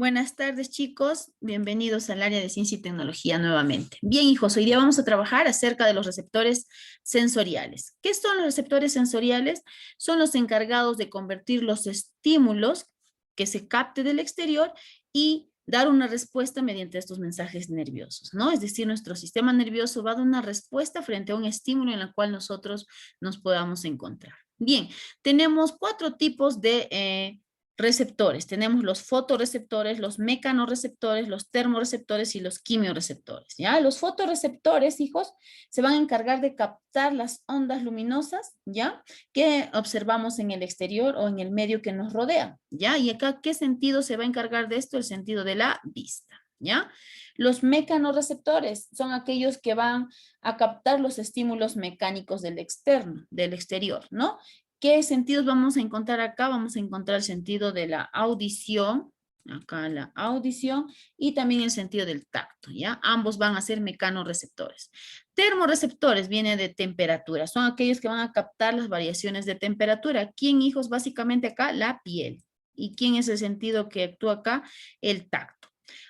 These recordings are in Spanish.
Buenas tardes, chicos. Bienvenidos al área de ciencia y tecnología nuevamente. Bien, hijos, hoy día vamos a trabajar acerca de los receptores sensoriales. ¿Qué son los receptores sensoriales? Son los encargados de convertir los estímulos que se capte del exterior y dar una respuesta mediante estos mensajes nerviosos, ¿no? Es decir, nuestro sistema nervioso va a dar una respuesta frente a un estímulo en el cual nosotros nos podamos encontrar. Bien, tenemos cuatro tipos de receptores. Tenemos los fotorreceptores, los mecanorreceptores, los termorreceptores y los quimiorreceptores, ¿ya? Los fotorreceptores, hijos, se van a encargar de captar las ondas luminosas, ¿ya? Que observamos en el exterior o en el medio que nos rodea, ¿ya? Y acá, ¿qué sentido se va a encargar de esto? El sentido de la vista, ¿ya? Los mecanorreceptores son aquellos que van a captar los estímulos mecánicos del externo, del exterior, ¿no? ¿Qué sentidos vamos a encontrar acá? Vamos a encontrar el sentido de la audición, acá la audición, y también el sentido del tacto, ¿ya? Ambos van a ser mecanorreceptores. Termorreceptores viene de temperatura, son aquellos que van a captar las variaciones de temperatura. ¿Quién, hijos? Básicamente acá, la piel. ¿Y quién es el sentido que actúa acá? El tacto.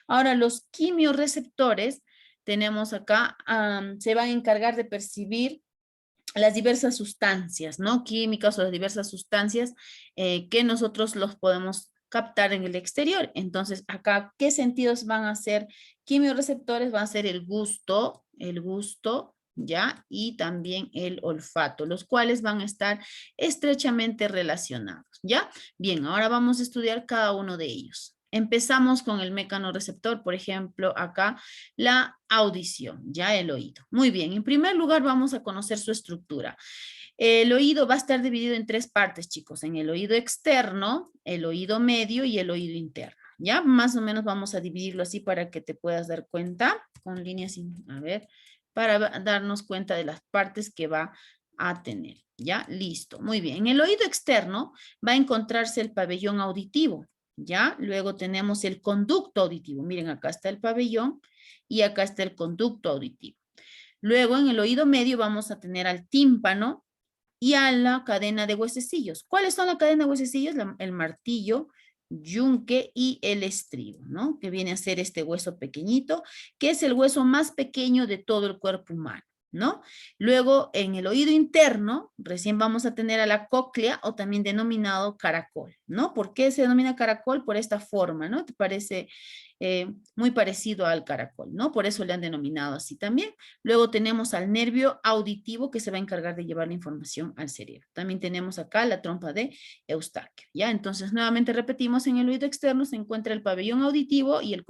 Ahora, los quimiorreceptores, tenemos acá, se van a encargar de percibir las diversas sustancias, ¿no? Químicas o las diversas sustancias que nosotros los podemos captar en el exterior. Entonces, acá, ¿qué sentidos van a ser? Quimiorreceptores van a ser el gusto, ¿ya? Y también el olfato, los cuales van a estar estrechamente relacionados, ¿ya? Bien, ahora vamos a estudiar cada uno de ellos. Empezamos con el mecanorreceptor, por ejemplo, acá la audición, ya el oído. Muy bien, en primer lugar vamos a conocer su estructura. El oído va a estar dividido en tres partes, chicos, en el oído externo, el oído medio y el oído interno. Ya, más o menos vamos a dividirlo así para que te puedas dar cuenta, con líneas, a ver, para darnos cuenta de las partes que va a tener. Ya, listo, muy bien. En el oído externo va a encontrarse el pabellón auditivo. ¿Ya? Luego tenemos el conducto auditivo. Miren, acá está el pabellón y acá está el conducto auditivo. Luego, en el oído medio vamos a tener al tímpano y a la cadena de huesecillos. ¿Cuáles son la cadena de huesecillos? El martillo, yunque y el estribo, ¿no? Que viene a ser este hueso pequeñito, que es el hueso más pequeño de todo el cuerpo humano, ¿no? Luego, en el oído interno, recién vamos a tener a la cóclea o también denominado caracol, ¿no? ¿Por qué se denomina caracol? Por esta forma, ¿no? ¿Te parece muy parecido al caracol, ¿no? Por eso le han denominado así también. Luego tenemos al nervio auditivo que se va a encargar de llevar la información al cerebro. También tenemos acá la trompa de Eustaquio, ¿ya? Entonces, nuevamente repetimos, en el oído externo se encuentra el pabellón auditivo y el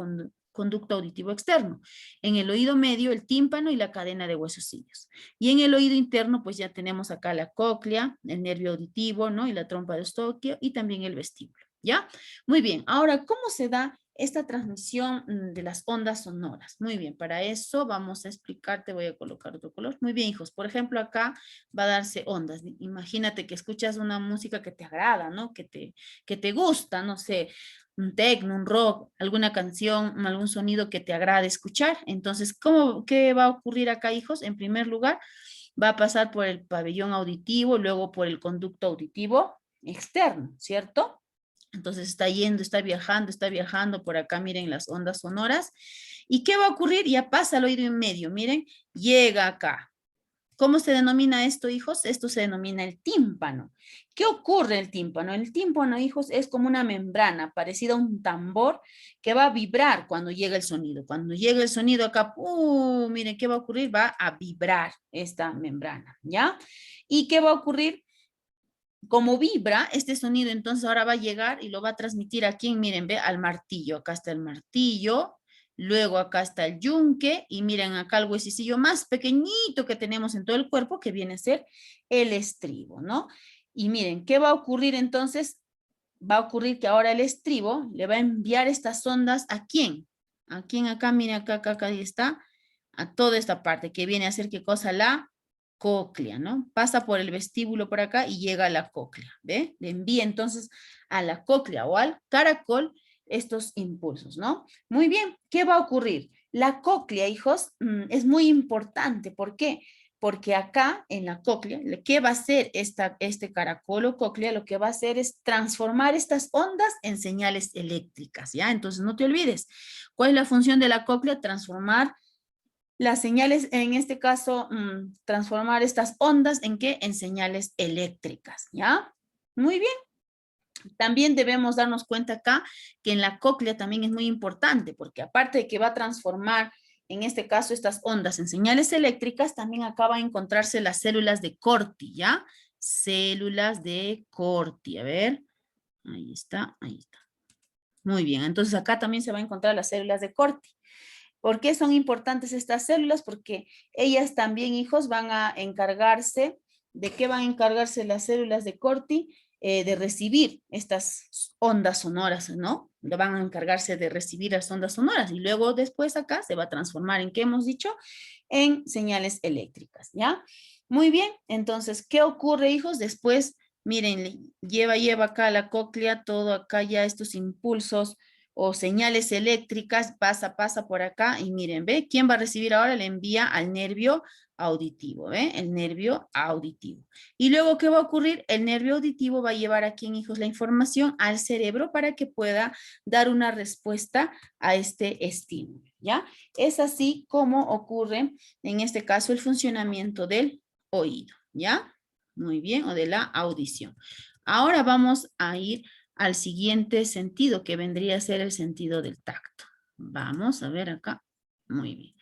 conducto auditivo externo. En el oído medio, el tímpano y la cadena de huesecillos. Y en el oído interno, pues ya tenemos acá la cóclea, el nervio auditivo, ¿no? Y la trompa de Eustaquio y también el vestíbulo, ¿ya? Muy bien. Ahora, ¿cómo se da esta transmisión de las ondas sonoras? Muy bien, para eso vamos a explicarte, voy a colocar otro color. Muy bien, hijos, por ejemplo, acá va a darse ondas. Imagínate que escuchas una música que te agrada, ¿no? Que te gusta, no sé, un techno, un rock, alguna canción, algún sonido que te agrade escuchar. Entonces, ¿qué va a ocurrir acá, hijos? En primer lugar, va a pasar por el pabellón auditivo, luego por el conducto auditivo externo, ¿cierto? Entonces está yendo, está viajando por acá, miren las ondas sonoras. ¿Y qué va a ocurrir? Ya pasa al oído en medio, miren, llega acá. ¿Cómo se denomina esto, hijos? Esto se denomina el tímpano. ¿Qué ocurre en el tímpano? El tímpano, hijos, es como una membrana parecida a un tambor que va a vibrar cuando llega el sonido. Cuando llega el sonido acá, miren, ¿qué va a ocurrir? Va a vibrar esta membrana, ¿ya? ¿Y qué va a ocurrir? Como vibra este sonido, entonces ahora va a llegar y lo va a transmitir a quién, miren, ve, al martillo. Acá está el martillo, luego acá está el yunque y miren acá el huesicillo más pequeñito que tenemos en todo el cuerpo que viene a ser el estribo, ¿no? Y miren, ¿qué va a ocurrir entonces? Va a ocurrir que ahora el estribo le va a enviar estas ondas ¿a quién? ¿A quién acá? Miren acá, ahí está, a toda esta parte que viene a ser ¿qué cosa? La cóclea, ¿no? Pasa por el vestíbulo por acá y llega a la cóclea, ¿ve? Le envía entonces a la cóclea o al caracol estos impulsos, ¿no? Muy bien, ¿qué va a ocurrir? La cóclea, hijos, es muy importante. ¿Por qué? porque acá en la cóclea, ¿qué va a hacer este caracol cóclea? Lo que va a hacer es transformar estas ondas en señales eléctricas, ¿ya? Entonces no te olvides, ¿cuál es la función de la cóclea? Transformar las señales, en este caso, transformar estas ondas ¿en qué? En señales eléctricas, ¿ya? Muy bien. También debemos darnos cuenta acá que en la cóclea también es muy importante, porque aparte de que va a transformar, en este caso, estas ondas en señales eléctricas, también acá va a encontrarse las células de Corti, ¿ya? Células de Corti, a ver, ahí está, ahí está. Muy bien, entonces acá también se va a encontrar las células de Corti. ¿Por qué son importantes estas células? Porque ellas también, hijos, van a encargarse, ¿de qué van a encargarse las células de Corti? De recibir estas ondas sonoras, ¿no? Van a encargarse de recibir las ondas sonoras y luego después acá se va a transformar en, ¿qué hemos dicho? En señales eléctricas, ¿ya? Muy bien, entonces, ¿qué ocurre, hijos? Después, miren, lleva acá la cóclea, todo acá ya estos impulsos o señales eléctricas, pasa por acá y miren, ¿ve? ¿Quién va a recibir ahora? Le envía al nervio auditivo, ¿ve? El nervio auditivo. Y luego, ¿qué va a ocurrir? El nervio auditivo va a llevar aquí, en hijos, la información al cerebro para que pueda dar una respuesta a este estímulo, ¿ya? Es así como ocurre, en este caso, el funcionamiento del oído, ¿ya? Muy bien, o de la audición. Ahora vamos a ir al siguiente sentido, que vendría a ser el sentido del tacto. Vamos a ver acá. Muy bien.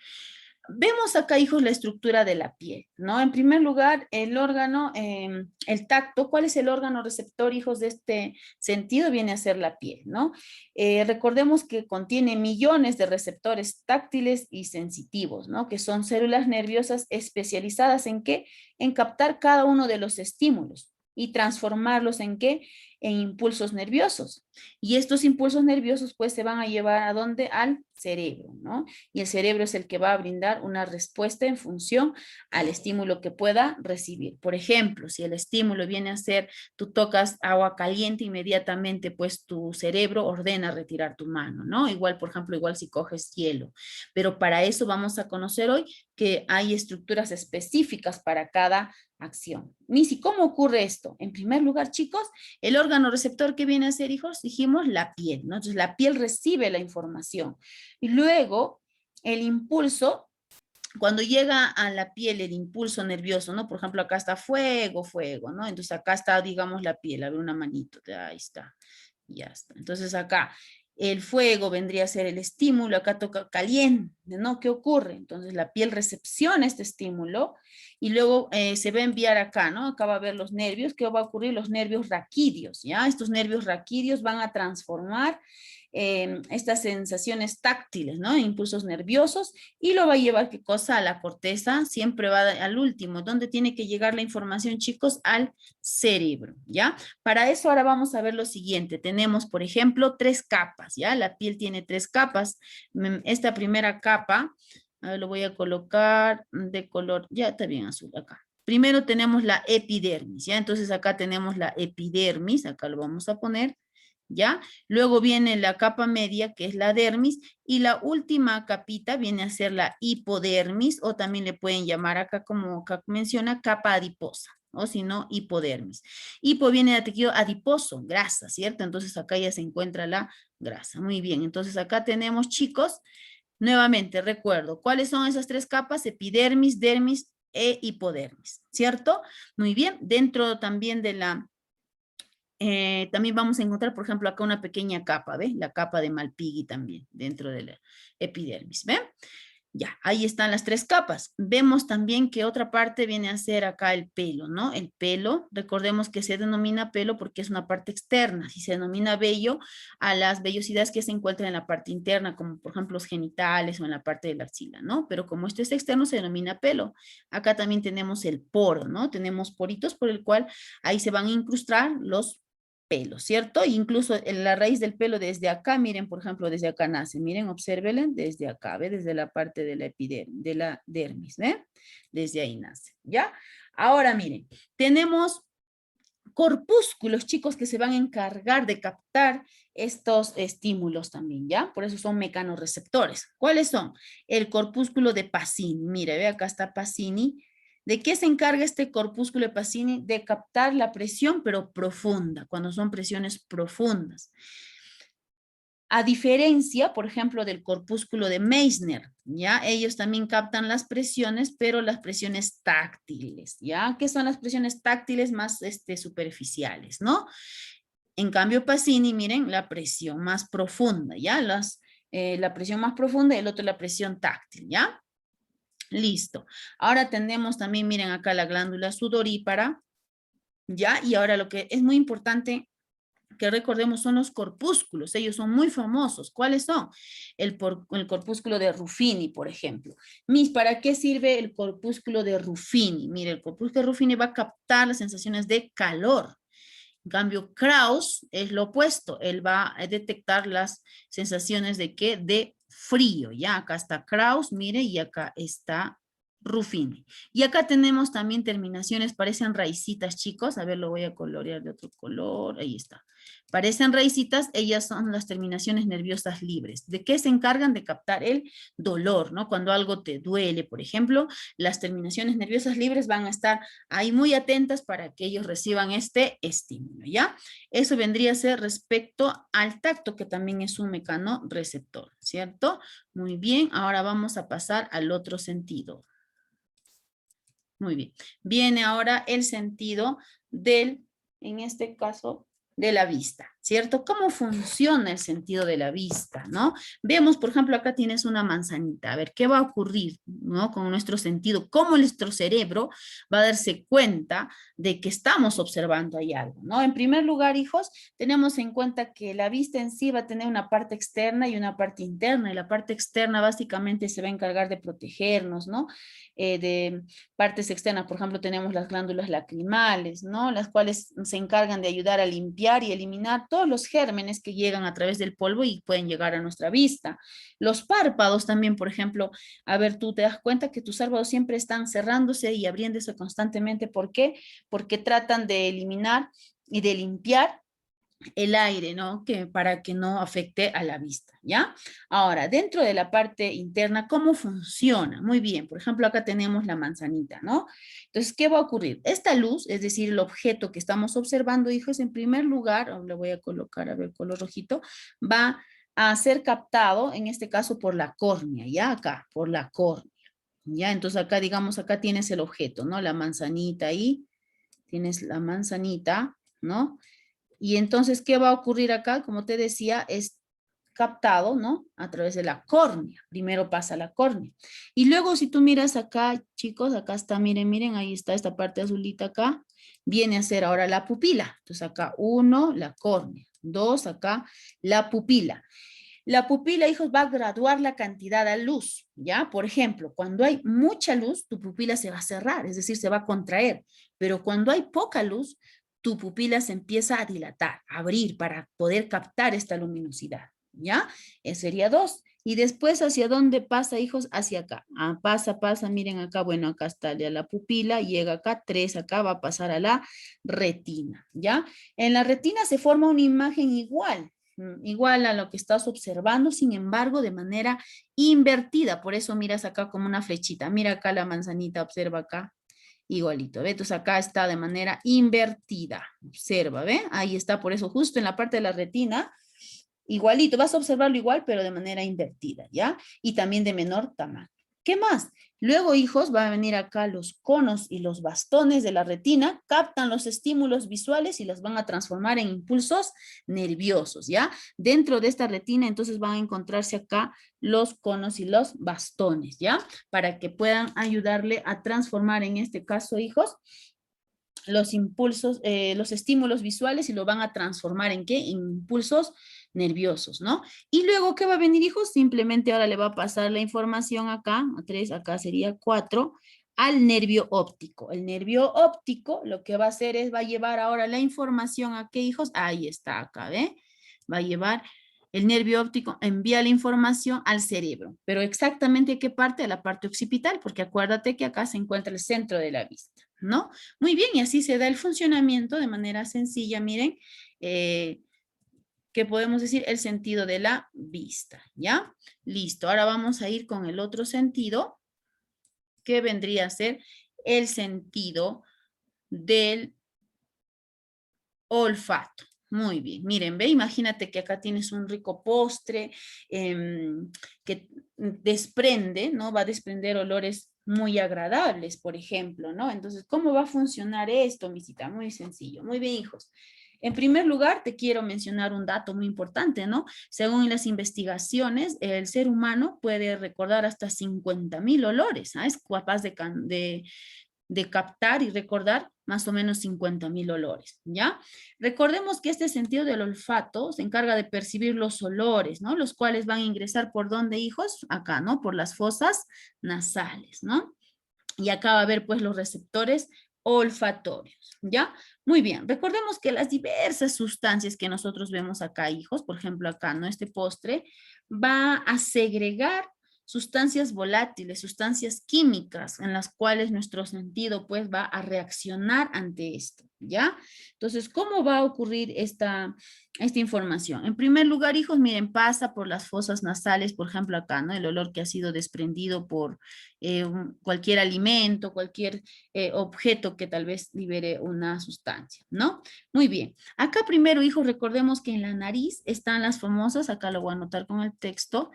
Vemos acá, hijos, la estructura de la piel, ¿no? En primer lugar, el órgano, el tacto. ¿Cuál es el órgano receptor, hijos, de este sentido? Viene a ser la piel, ¿no? Recordemos que contiene millones de receptores táctiles y sensitivos, ¿no? Que son células nerviosas especializadas ¿en qué? En captar cada uno de los estímulos y transformarlos ¿en qué? En impulsos nerviosos. Y estos impulsos nerviosos pues se van a llevar ¿a dónde? Al cerebro, ¿no? Y el cerebro es el que va a brindar una respuesta en función al estímulo que pueda recibir. Por ejemplo, si el estímulo viene a ser, tú tocas agua caliente, inmediatamente pues tu cerebro ordena retirar tu mano, ¿no? Igual, por ejemplo, igual si coges hielo. Pero para eso vamos a conocer hoy que hay estructuras específicas para cada acción. Missy, ¿cómo ocurre esto? En primer lugar, chicos, el órgano receptor que viene a ser, hijos, dijimos la piel, ¿no? Entonces la piel recibe la información y luego el impulso, cuando llega a la piel el impulso nervioso, ¿no? Por ejemplo, acá está fuego, ¿no? Entonces acá está, digamos, la piel, a ver una manito, ahí está, ya está. Entonces acá el fuego vendría a ser el estímulo, acá toca caliente, ¿no? ¿Qué ocurre? Entonces la piel recepciona este estímulo y luego se va a enviar acá, ¿no? Acá va a haber los nervios. ¿Qué va a ocurrir? Los nervios raquídeos, ¿ya? Estos nervios raquídeos van a transformar estas sensaciones táctiles, ¿no? Impulsos nerviosos y lo va a llevar, ¿qué cosa? A la corteza, siempre va al último. ¿Dónde tiene que llegar la información, chicos? Al cerebro, ¿ya? Para eso ahora vamos a ver lo siguiente. Tenemos, por ejemplo, 3 capas, ¿ya? La piel tiene 3 capas. Esta primera capa, a ver, lo voy a colocar de color, ya está bien azul acá. Primero tenemos la epidermis, ¿ya? Entonces acá tenemos la epidermis, acá lo vamos a poner, ¿ya? Luego viene la capa media, que es la dermis, y la última capita viene a ser la hipodermis, o también le pueden llamar acá, como menciona, capa adiposa, o si no, hipodermis. Hipo viene de tejido adiposo, grasa, ¿cierto? Entonces acá ya se encuentra la grasa. Muy bien, entonces acá tenemos, chicos, nuevamente, recuerdo, ¿cuáles son esas 3 capas? Epidermis, dermis e hipodermis, ¿cierto? Muy bien, dentro también de la también vamos a encontrar, por ejemplo, acá una pequeña capa, ¿ve? La capa de Malpighi también, dentro de la epidermis, ¿ve? Ya, ahí están las 3 capas. Vemos también que otra parte viene a ser acá el pelo, ¿no? El pelo, recordemos que se denomina pelo porque es una parte externa. Si se denomina vello a las vellosidades que se encuentran en la parte interna, como por ejemplo los genitales o en la parte de la axila, ¿no? Pero como esto es externo, se denomina pelo. Acá también tenemos el poro, ¿no? Tenemos poritos por el cual ahí se van a incrustar los pelo, ¿cierto? Incluso en la raíz del pelo desde acá, miren, por ejemplo, desde acá nace, miren, obsérvenlo, desde acá, ¿ve? Desde la parte de la epidermis, de la dermis, ¿ve? Desde ahí nace, ¿ya? Ahora, miren, tenemos corpúsculos, chicos, que se van a encargar de captar estos estímulos también, ¿ya? Por eso son mecanorreceptores. ¿Cuáles son? El corpúsculo de Pacini, mire, ve, acá está Pacini, ¿De qué se encarga este corpúsculo de Pacini? De captar la presión, pero profunda, cuando son presiones profundas. A diferencia, por ejemplo, del corpúsculo de Meissner, ¿ya? Ellos también captan las presiones, pero las presiones táctiles, ¿ya? ¿Qué son las presiones táctiles más superficiales, ¿no? En cambio, Pacini, miren, la presión más profunda, ¿ya? La presión más profunda y el otro la presión táctil, ¿ya? Listo. Ahora tenemos también, miren acá la glándula sudorípara, ¿ya? Y ahora lo que es muy importante que recordemos son los corpúsculos, ellos son muy famosos. ¿Cuáles son? El corpúsculo de Ruffini, por ejemplo. ¿Para qué sirve el corpúsculo de Ruffini? Mire, el corpúsculo de Ruffini va a captar las sensaciones de calor. En cambio, Krauss es lo opuesto, él va a detectar las sensaciones de ¿qué? De frío, ¿ya? Acá está Krauss, mire, y acá está Ruffini. Y acá tenemos también terminaciones, parecen raicitas, chicos. A ver, lo voy a colorear de otro color. Ahí está. Parecen raicitas, ellas son las terminaciones nerviosas libres. ¿De qué se encargan? De captar el dolor, ¿no? Cuando algo te duele, por ejemplo, las terminaciones nerviosas libres van a estar ahí muy atentas para que ellos reciban este estímulo, ¿ya? Eso vendría a ser respecto al tacto, que también es un mecanorreceptor, ¿cierto? Muy bien, ahora vamos a pasar al otro sentido. Muy bien. Viene ahora el sentido del, en este caso, de la vista, ¿cierto? ¿Cómo funciona el sentido de la vista, no? Vemos, por ejemplo, acá tienes una manzanita. A ver, ¿qué va a ocurrir, no? Con nuestro sentido, ¿cómo nuestro cerebro va a darse cuenta de que estamos observando ahí algo, ¿no? En primer lugar, hijos, tenemos en cuenta que la vista en sí va a tener una parte externa y una parte interna, y la parte externa básicamente se va a encargar de protegernos, ¿no? De partes externas, por ejemplo, tenemos las glándulas lacrimales, ¿no? Las cuales se encargan de ayudar a limpiar y eliminar todos los gérmenes que llegan a través del polvo y pueden llegar a nuestra vista. Los párpados también, por ejemplo, a ver, tú te das cuenta que tus párpados siempre están cerrándose y abriéndose constantemente. ¿Por qué? Porque tratan de eliminar y de limpiar el aire, ¿no? Para que no afecte a la vista, ¿ya? Ahora, dentro de la parte interna, ¿cómo funciona? Muy bien, por ejemplo, acá tenemos la manzanita, ¿no? Entonces, ¿qué va a ocurrir? Esta luz, es decir, el objeto que estamos observando, hijos, en primer lugar, le voy a colocar, a ver, color rojito, va a ser captado, en este caso, por la córnea, ¿ya? Acá, por la córnea, ¿ya? Entonces, acá, digamos, acá tienes el objeto, ¿no? La manzanita ahí, tienes la manzanita, ¿no? Y entonces, ¿qué va a ocurrir acá? Como te decía, es captado, ¿no? A través de la córnea. Primero pasa la córnea. Y luego, si tú miras acá, chicos, acá está, miren, miren, ahí está esta parte azulita acá. Viene a ser ahora la pupila. Entonces, acá 1, la córnea. 2, acá la pupila. La pupila, hijos, va a graduar la cantidad de luz, ¿ya? Por ejemplo, cuando hay mucha luz, tu pupila se va a cerrar, es decir, se va a contraer. Pero cuando hay poca luz, tu pupila se empieza a dilatar, a abrir para poder captar esta luminosidad, ¿ya? Ese sería 2. Y después, ¿hacia dónde pasa, hijos? Hacia acá. Ah, pasa, miren acá, bueno, acá está ya la pupila, llega acá, 3, acá va a pasar a la retina, ¿ya? En la retina se forma una imagen igual a lo que estás observando, sin embargo, de manera invertida. Por eso miras acá como una flechita. Mira acá la manzanita, observa acá. Igualito, ¿ve? Entonces acá está de manera invertida. Observa, ¿ve? Ahí está, por eso justo en la parte de la retina, igualito. Vas a observarlo igual, pero de manera invertida, ¿ya? Y también de menor tamaño. ¿Qué más? Luego, hijos, van a venir acá los conos y los bastones de la retina, captan los estímulos visuales y las van a transformar en impulsos nerviosos, ¿ya? Dentro de esta retina, entonces van a encontrarse acá los conos y los bastones, ¿ya? Para que puedan ayudarle a transformar, en este caso, hijos, los impulsos, los estímulos visuales y lo van a transformar ¿en qué? En impulsos nerviosos, ¿no? Y luego, ¿qué va a venir, hijos? Simplemente ahora le va a pasar la información acá, a 3, acá sería 4, al nervio óptico. El nervio óptico lo que va a hacer es, va a llevar ahora la información a qué, hijos? Ahí está, acá, ¿ve? Va a llevar el nervio óptico, envía la información al cerebro. Pero exactamente a qué parte, a la parte occipital, porque acuérdate que acá se encuentra el centro de la vista, ¿no? Muy bien, y así se da el funcionamiento de manera sencilla, miren, que podemos decir el sentido de la vista, ¿ya? Listo, ahora vamos a ir con el otro sentido, que vendría a ser el sentido del olfato. Muy bien, miren, ve, imagínate que acá tienes un rico postre que desprende, ¿no? Va a desprender olores muy agradables, por ejemplo, ¿no? Entonces, ¿cómo va a funcionar esto, misita? Muy sencillo. Muy bien, hijos. En primer lugar, te quiero mencionar un dato muy importante, ¿no? Según las investigaciones, el ser humano puede recordar hasta 50,000 olores, ¿ah? Es capaz de captar y recordar más o menos 50,000 olores, ¿ya? Recordemos que este sentido del olfato se encarga de percibir los olores, ¿no? Los cuales van a ingresar por dónde, hijos? Acá, ¿no? Por las fosas nasales, ¿no? Y acá va a haber pues los receptores olfatorios, ¿ya? Muy bien, recordemos que las diversas sustancias que nosotros vemos acá, hijos, por ejemplo acá, ¿no? Este postre va a segregar sustancias volátiles, sustancias químicas en las cuales nuestro sentido pues va a reaccionar ante esto, ¿ya? Entonces, ¿cómo va a ocurrir esta información? En primer lugar, hijos, miren, pasa por las fosas nasales, por ejemplo acá, ¿no? El olor que ha sido desprendido por cualquier alimento, cualquier objeto que tal vez libere una sustancia, ¿no? Muy bien. Acá primero, hijos, recordemos que en la nariz están las famosas, acá lo voy a anotar con el texto,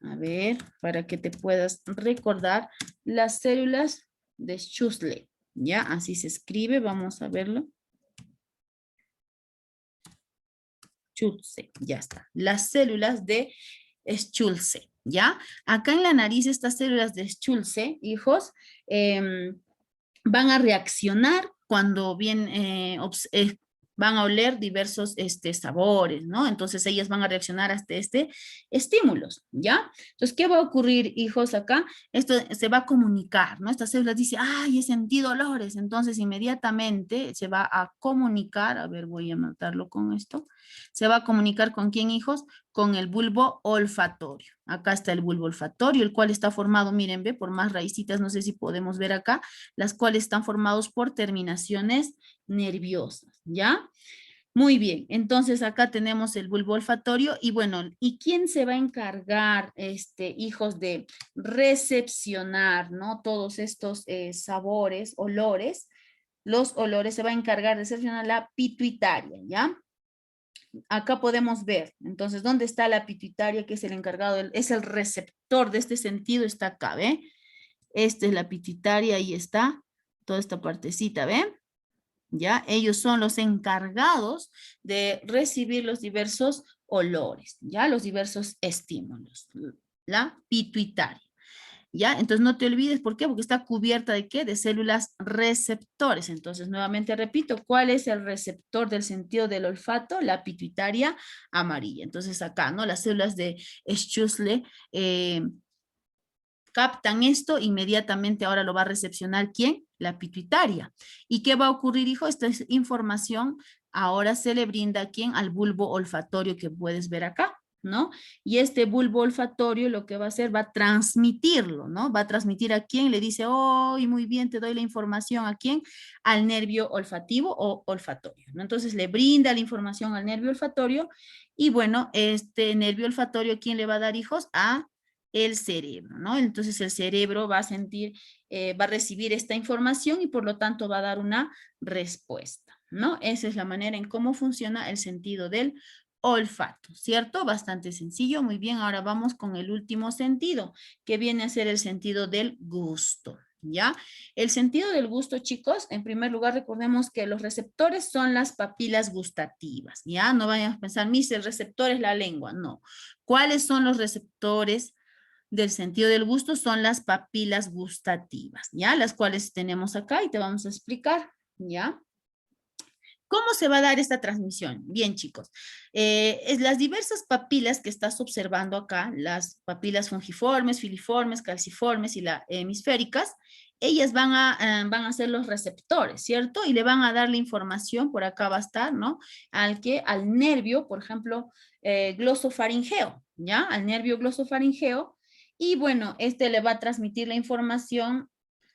a ver, para que te puedas recordar, las células de Schüssler, ¿ya? Así se escribe, vamos a verlo. Schulze, ya está. Las células de Schulze, ¿ya? Acá en la nariz estas células de Schulze, hijos, van a reaccionar cuando van a oler diversos sabores, ¿no? Entonces ellas van a reaccionar hasta estímulos, ¿ya? Entonces, ¿qué va a ocurrir, hijos, acá? Esto se va a comunicar, ¿no? Estas células dicen, ¡ay, he sentido olores! Entonces, inmediatamente se va a comunicar, a ver, voy a anotarlo con esto, se va a comunicar ¿con quién, hijos? Con el bulbo olfatorio. Acá está el bulbo olfatorio, el cual está formado, miren, ve, por más raicitas, no sé si podemos ver acá, las cuales están formados por terminaciones nerviosas, ¿ya? Muy bien, entonces acá tenemos el bulbo olfatorio y bueno, ¿y quién se va a encargar, hijos, de recepcionar, ¿no? Todos estos sabores, olores, los olores se va a encargar de recepcionar la pituitaria, ¿ya? Acá podemos ver, entonces, ¿dónde está la pituitaria que es el encargado? Es el receptor de este sentido, está acá, ¿ve? Esta es la pituitaria, ahí está, toda esta partecita, ¿ven? ¿Ya? Ellos son los encargados de recibir los diversos olores, ¿ya? Los diversos estímulos, la pituitaria. ¿Ya? Entonces no te olvides, ¿por qué? Porque está cubierta de ¿qué? De células receptores. Entonces, nuevamente repito, ¿cuál es el receptor del sentido del olfato? La pituitaria amarilla. Entonces acá, ¿no? Las células de Schüssler captan esto, inmediatamente ahora lo va a recepcionar ¿quién? La pituitaria. ¿Y qué va a ocurrir, hijo? Esta información ahora se le brinda ¿a quién? Al bulbo olfatorio que puedes ver acá, ¿no? Y este bulbo olfatorio lo que va a hacer, va a transmitirlo, ¿no? Va a transmitir a quién, le dice, oh, muy bien, te doy la información, ¿a quién? Al nervio olfativo o olfatorio, ¿no? Entonces le brinda la información al nervio olfatorio y bueno, este nervio olfatorio, ¿quién le va a dar, hijos? A el cerebro, ¿no? Entonces el cerebro va a sentir, va a recibir esta información y por lo tanto va a dar una respuesta, ¿no? Esa es la manera en cómo funciona el sentido del olfato, ¿cierto? Bastante sencillo. Muy bien, ahora vamos con el último sentido, que viene a ser el sentido del gusto, ¿ya? El sentido del gusto, chicos, en primer lugar recordemos que los receptores son las papilas gustativas, ¿ya? No vayan a pensar, mis, el receptor es la lengua, no. ¿Cuáles son los receptores del sentido del gusto? Son las papilas gustativas, ¿ya? Las cuales tenemos acá y te vamos a explicar, ¿ya? ¿Cómo se va a dar esta transmisión? Bien, chicos, es las diversas papilas que estás observando acá, las papilas fungiformes, filiformes, calciformes y las hemisféricas, ellas van a ser los receptores, ¿cierto? Y le van a dar la información, por acá va a estar, ¿no? Al nervio, por ejemplo, glosofaringeo, ¿ya? Al nervio glosofaringeo. Y bueno, este le va a transmitir la información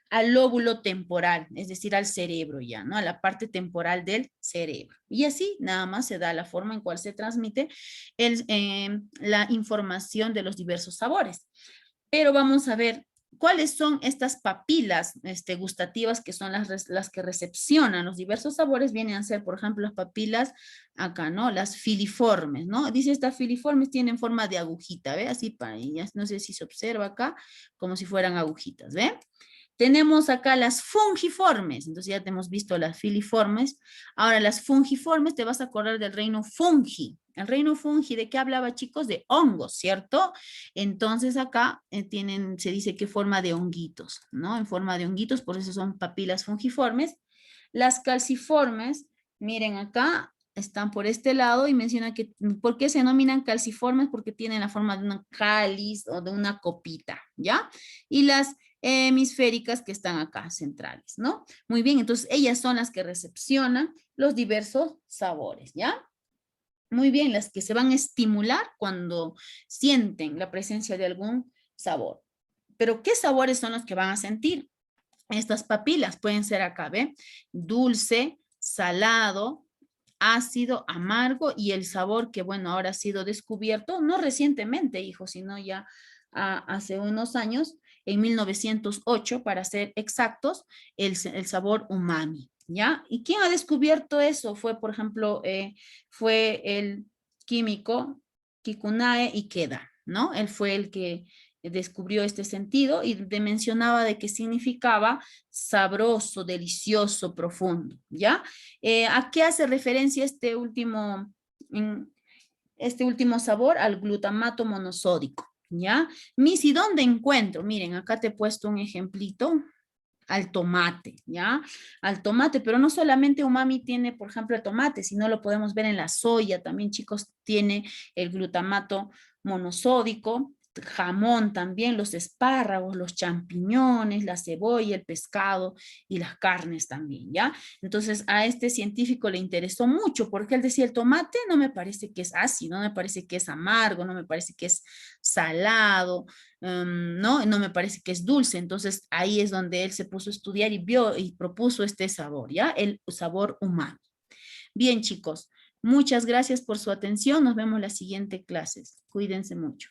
al lóbulo temporal, es decir, al cerebro ya, ¿no? A la parte temporal del cerebro. Y así nada más se da la forma en cual se transmite la información de los diversos sabores. Pero vamos a ver ¿cuáles son estas papilas gustativas que son las que recepcionan los diversos sabores? Vienen a ser, por ejemplo, las papilas acá, ¿no? Las filiformes, ¿no? Dice, estas filiformes tienen forma de agujita, ¿ve? Así, no sé si se observa acá, como si fueran agujitas, ¿ve? Tenemos acá las fungiformes, entonces ya te hemos visto las filiformes. Ahora las fungiformes, te vas a acordar del reino fungi. El reino fungi, ¿de qué hablaba, chicos? De hongos, ¿cierto? Entonces acá se dice que forma de honguitos, ¿no? En forma de honguitos, por eso son papilas fungiformes. Las calciformes, miren acá, están por este lado y menciona que, ¿por qué se denominan calciformes? Porque tienen la forma de un cáliz o de una copita, ¿ya? Y las hemisféricas que están acá, centrales, ¿no? Muy bien, entonces ellas son las que recepcionan los diversos sabores, ¿ya? Muy bien, las que se van a estimular cuando sienten la presencia de algún sabor. Pero ¿qué sabores son los que van a sentir? Estas papilas pueden ser acá, ¿ve? Dulce, salado, ácido, amargo y el sabor que, bueno, ahora ha sido descubierto, no recientemente, hijo, sino ya hace unos años, en 1908, para ser exactos, el sabor umami, ¿ya? ¿Y quién ha descubierto eso? Fue, por ejemplo, fue el químico Kikunae Ikeda, ¿no? Él fue el que descubrió este sentido y mencionaba de que significaba sabroso, delicioso, profundo, ¿ya? ¿A qué hace referencia este último sabor? Al glutamato monosódico, ¿ya? Miss, ¿y dónde encuentro? Miren, acá te he puesto un ejemplito. Al tomate, ¿ya? Al tomate, pero no solamente umami tiene, por ejemplo, el tomate, sino lo podemos ver en la soya, también, chicos, tiene el glutamato monosódico, jamón también, los espárragos, los champiñones, la cebolla, el pescado y las carnes también, ¿ya? Entonces a este científico le interesó mucho porque él decía, el tomate no me parece que es ácido, no me parece que es amargo, no me parece que es salado, ¿no? No me parece que es dulce. Entonces ahí es donde él se puso a estudiar y vio y propuso este sabor, ¿ya? El sabor umami. Bien, chicos, muchas gracias por su atención. Nos vemos en la siguiente clase. Cuídense mucho.